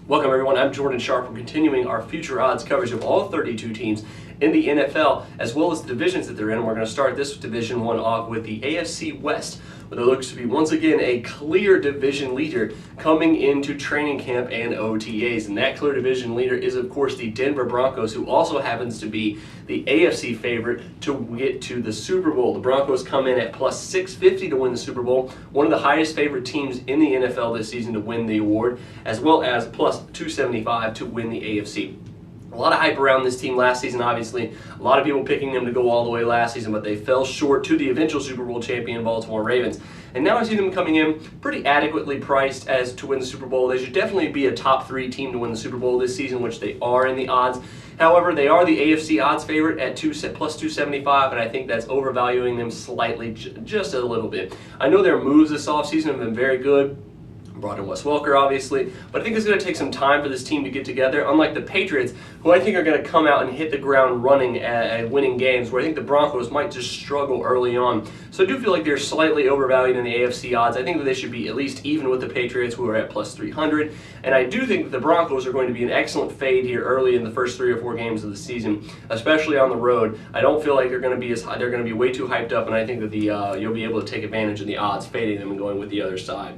Welcome everyone, I'm Jordan Sharp. We're continuing our future odds coverage of all 32 teams in the NFL, as well as the divisions that they're in. And we're going to start this Division 1 off with the AFC West, where there looks to be once again a clear division leader coming into training camp and OTAs. And that clear division leader is of course the Denver Broncos, who also happens to be the AFC favorite to get to the Super Bowl. The Broncos come in at plus 650 to win the Super Bowl, one of the highest favorite teams in the NFL this season to win the award, as well as plus 275 to win the AFC. A lot of hype around this team last season, obviously. A lot of people picking them to go all the way last season, but they fell short to the eventual Super Bowl champion Baltimore Ravens. And now I see them coming in pretty adequately priced as to win the Super Bowl. They should definitely be a top 3 team to win the Super Bowl this season, which they are in the odds. However, they are the AFC odds favorite at plus 275, and I think that's overvaluing them slightly, just a little bit. I know their moves this offseason have been very good. Brought in Wes Welker, obviously, but I think it's going to take some time for this team to get together, unlike the Patriots, who I think are going to come out and hit the ground running at winning games, where I think the Broncos might just struggle early on. So I do feel like they're slightly overvalued in the AFC odds. I think that they should be at least even with the Patriots, who are at plus 300, and I do think that the Broncos are going to be an excellent fade here early in the first 3 or 4 games of the season, especially on the road. I don't feel like they're going to be as high. They're going to be way too hyped up, and I think that you'll be able to take advantage of the odds, fading them and going with the other side.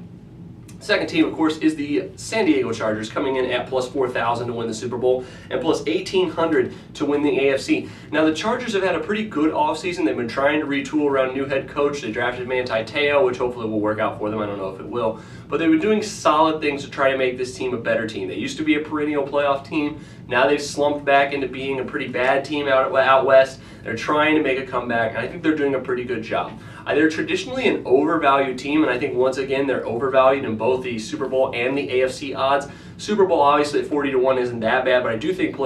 Second team, of course, is the San Diego Chargers, coming in at plus 4,000 to win the Super Bowl and plus 1,800 to win the AFC. Now, the Chargers have had a pretty good offseason. They've been trying to retool around a new head coach. They drafted Manti Te'o, which hopefully will work out for them. I don't know if it will. But they've been doing solid things to try to make this team a better team. They used to be a perennial playoff team. Now they've slumped back into being a pretty bad team out west. They're trying to make a comeback, and I think they're doing a pretty good job. They're traditionally an overvalued team, and I think once again they're overvalued in both the Super Bowl and the AFC odds. Super Bowl obviously at 40 to 1 isn't that bad, but I do think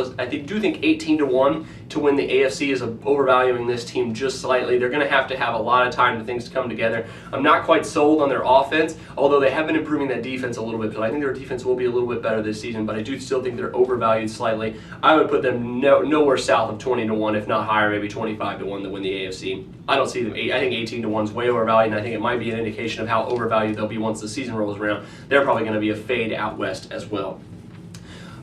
18 to 1 to win the AFC is overvaluing this team just slightly. They're going to have a lot of time for things to come together. I'm not quite sold on their offense, although they have been improving that defense a little bit, so I think their defense will be a little bit better this season, but I do still think they're overvalued slightly. I would put them nowhere south of 20 to 1, if not higher, maybe 25 to 1 to win the AFC. I don't see them. I think 18 to 1 is way overvalued, and I think it might be an indication of how overvalued they'll be once the season rolls around. They're probably going to be a fade out west as well.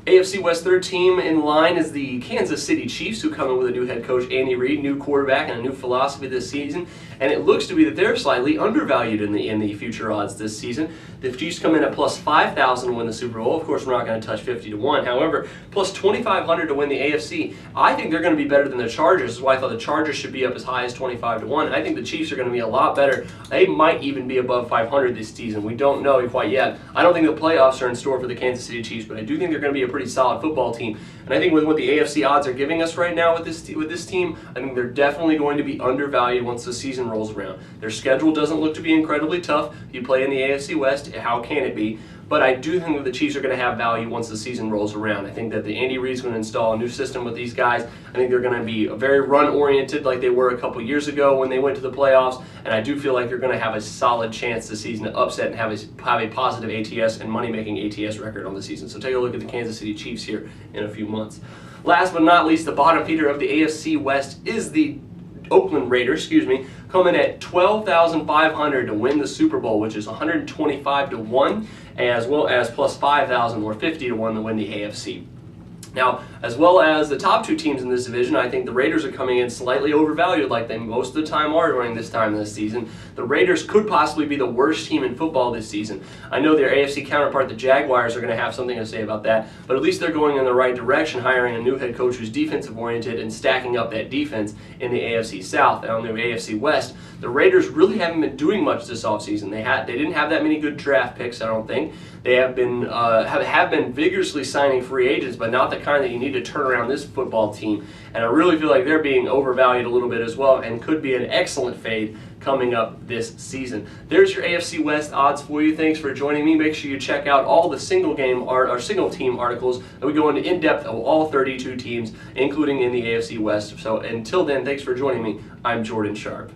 AFC West third team in line is the Kansas City Chiefs, who come in with a new head coach, Andy Reid, new quarterback, and a new philosophy this season. And it looks to be that they're slightly undervalued in the future odds this season. The Chiefs come in at plus 5,000 to win the Super Bowl. Of course, we're not going to touch 50 to 1. However, plus 2,500 to win the AFC. I think they're going to be better than the Chargers. This is why I thought the Chargers should be up as high as 25 to 1. And I think the Chiefs are going to be a lot better. They might even be above 500 this season. We don't know quite yet. I don't think the playoffs are in store for the Kansas City Chiefs, but I do think they're going to be a pretty solid football team. And I think with what the AFC odds are giving us right now with this team, I think they're definitely going to be undervalued once the season rolls around. Their schedule doesn't look to be incredibly tough. If you play in the AFC West, how can it be? But I do think that the Chiefs are going to have value once the season rolls around. I think that the Andy Reid's going to install a new system with these guys. I think they're going to be very run-oriented like they were a couple years ago when they went to the playoffs. And I do feel like they're going to have a solid chance this season to upset and have a positive ATS and money-making ATS record on the season. So take a look at the Kansas City Chiefs here in a few months. Last but not least, the bottom feeder of the AFC West is the Oakland Raiders, coming at 12,500 to win the Super Bowl, which is 125 to 1, as well as plus 5,000 or 50 to 1 to win the AFC. Now, as well as the top 2 teams in this division, I think the Raiders are coming in slightly overvalued like they most of the time are during this time of the season. The Raiders could possibly be the worst team in football this season. I know their AFC counterpart, the Jaguars, are going to have something to say about that, but at least they're going in the right direction, hiring a new head coach who's defensive-oriented and stacking up that defense in the AFC South. And on the AFC West, the Raiders really haven't been doing much this offseason. They didn't have that many good draft picks, I don't think. They have been vigorously signing free agents, but not the kind that you need to turn around this football team. And I really feel like they're being overvalued a little bit as well, and could be an excellent fade coming up this season. There's your AFC West odds for you. Thanks for joining me. Make sure you check out all the single team articles that we go into in depth of all 32 teams, including in the AFC West. So until then, thanks for joining me. I'm Jordan Sharp.